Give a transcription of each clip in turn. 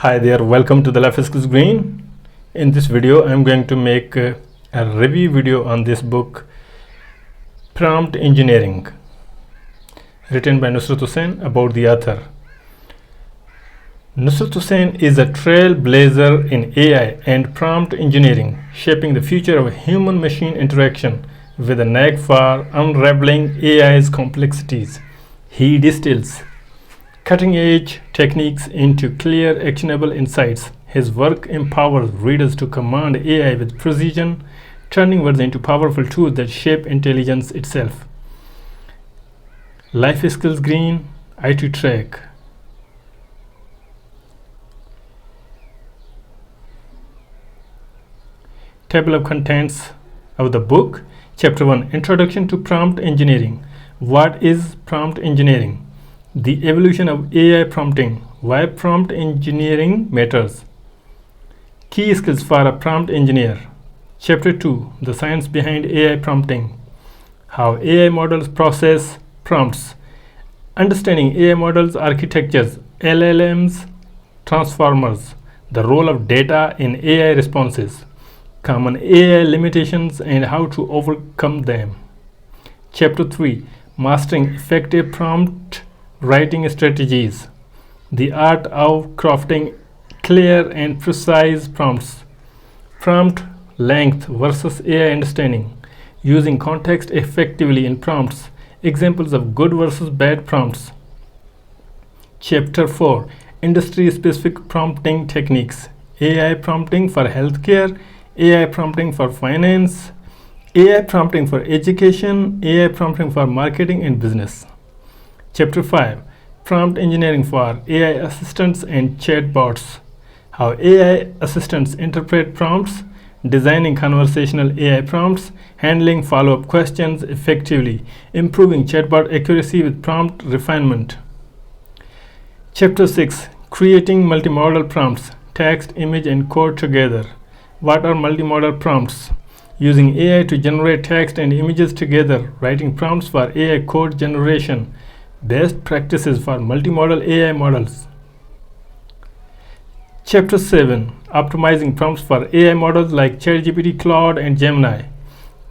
Hi there, welcome to the Life Skills Green. In this video, I'm going to make a review video on this book, Prompt Engineering, written by Nusrat Hussain. About the author. Nusrat Hussain is a trailblazer in AI and prompt engineering, shaping the future of human-machine interaction with a knack for unraveling AI's complexities. He distills cutting-edge techniques into clear, actionable insights. His work empowers readers to command AI with precision, turning words into powerful tools that shape intelligence itself. Life Skills Green, IT Track. Table of contents of the book. Chapter 1, Introduction to Prompt Engineering. What is prompt engineering? The evolution of AI prompting. Why prompt engineering matters. Key skills for a prompt engineer. Chapter 2, The Science Behind AI Prompting. How AI models process prompts. Understanding AI models architectures, LLMs, transformers. The role of data in AI responses. Common AI limitations and how to overcome them. Chapter 3, Mastering Effective Prompt Writing Strategies. The art of crafting clear and precise prompts. Prompt length versus AI understanding. Using context effectively in prompts. Examples of good versus bad prompts. Chapter 4, Industry-specific prompting techniques. AI prompting for healthcare, AI prompting for finance, AI prompting for education, AI prompting for marketing and business. Chapter 5, Prompt Engineering for AI Assistants and Chatbots. How AI assistants interpret prompts, designing conversational AI prompts, handling follow-up questions effectively, improving chatbot accuracy with prompt refinement. Chapter 6, Creating Multimodal Prompts, Text, Image and Code Together. What are multimodal prompts? Using AI to generate text and images together, writing prompts for AI code generation. Best practices for multimodal AI models. Chapter 7, Optimizing prompts for AI models like ChatGPT, Claude, and Gemini.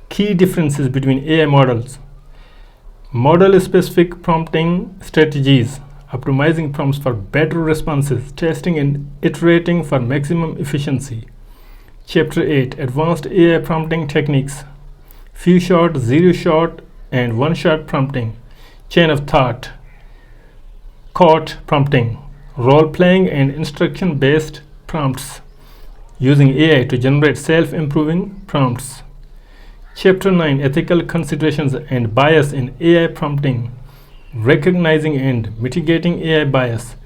Key differences between AI models. Model-specific prompting strategies. Optimizing prompts for better responses. Testing and iterating for maximum efficiency. Chapter 8, Advanced AI Prompting Techniques. Few shot, zero shot, and one shot prompting. Chain of thought. COT prompting. Role-playing and instruction-based prompts. Using AI to generate self-improving prompts. Chapter 9, Ethical Considerations and Bias in AI Prompting. Recognizing and mitigating AI bias.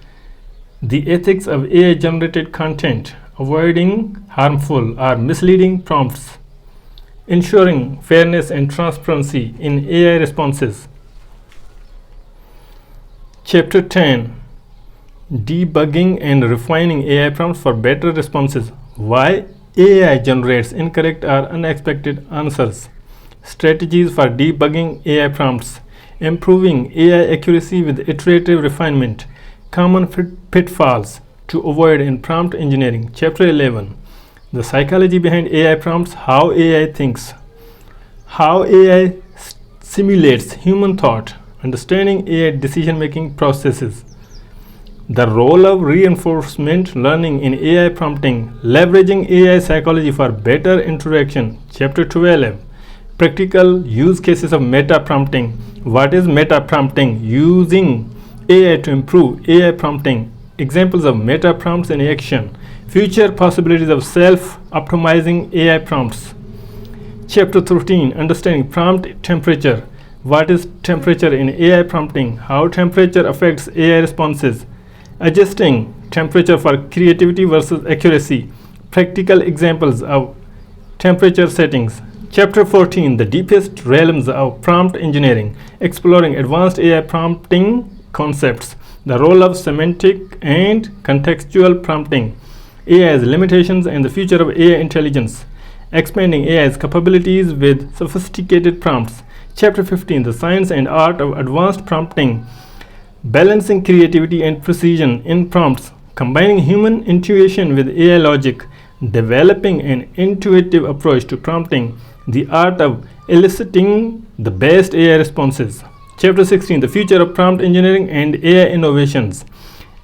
The ethics of AI-generated content. Avoiding harmful or misleading prompts. Ensuring fairness and transparency in AI responses. Chapter 10, Debugging and Refining AI Prompts for Better Responses. Why AI generates incorrect or unexpected answers. Strategies for debugging AI prompts. Improving AI accuracy with iterative refinement. Common pitfalls to avoid in prompt engineering. Chapter 11, The Psychology Behind AI Prompts, How AI Thinks. How AI simulates human thought. Understanding AI decision-making processes. The role of reinforcement learning in AI prompting. Leveraging AI psychology for better interaction. Chapter 12, Practical Use Cases of Meta Prompting. What is meta prompting? Using AI to improve AI prompting. Examples of meta prompts in action. Future possibilities of self-optimizing AI prompts. Chapter 13, Understanding Prompt Temperature. What is temperature in AI prompting? How temperature affects AI responses. Adjusting temperature for creativity versus accuracy. Practical examples of temperature settings. Chapter 14, The Deepest Realms of Prompt Engineering. Exploring advanced AI prompting concepts. The role of semantic and contextual prompting. AI's limitations and the future of AI intelligence. Expanding AI's capabilities with sophisticated prompts. Chapter 15, The Science and Art of Advanced Prompting. Balancing creativity and precision in prompts. combining human intuition with AI logic, developing an intuitive approach to prompting, the art of eliciting the best AI responses. Chapter 16, the future of prompt engineering and AI innovations.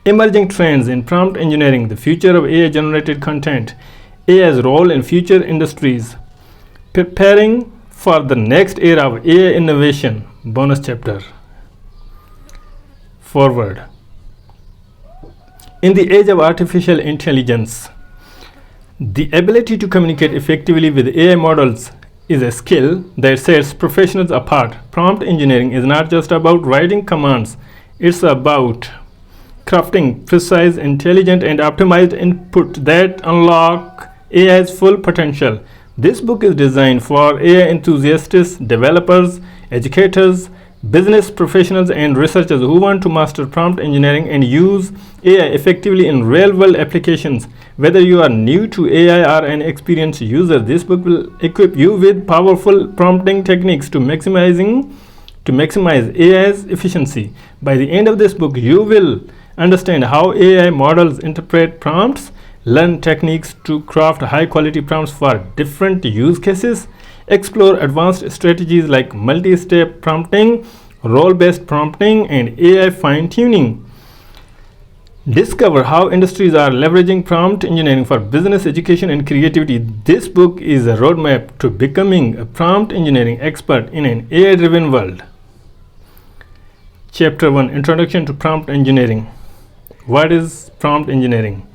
Emerging trends in prompt engineering, the future of AI generated content, AI's role in future industries, preparing for the next era of AI innovation. Bonus chapter. Forward. In the age of artificial intelligence, the ability to communicate effectively with AI models is a skill that sets professionals apart. Prompt engineering is not just about writing commands, it's about crafting precise, intelligent, and optimized input that unlock AI's full potential. This book is designed for AI enthusiasts, developers, educators, business professionals, and researchers who want to master prompt engineering and use AI effectively in real-world applications. Whether you are new to AI or an experienced user, this book will equip you with powerful prompting techniques to maximize AI's efficiency. By the end of this book, you will understand how AI models interpret prompts, learn techniques to craft high-quality prompts for different use cases, explore advanced strategies like multi-step prompting, role-based prompting, and AI fine-tuning. Discover how industries are leveraging prompt engineering for business, education, and creativity. This book is a roadmap to becoming a prompt engineering expert in an AI-driven world. Chapter 1, Introduction to Prompt Engineering. What is prompt engineering?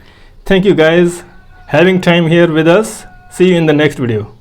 Thank you guys having time here with us. See you in the next video.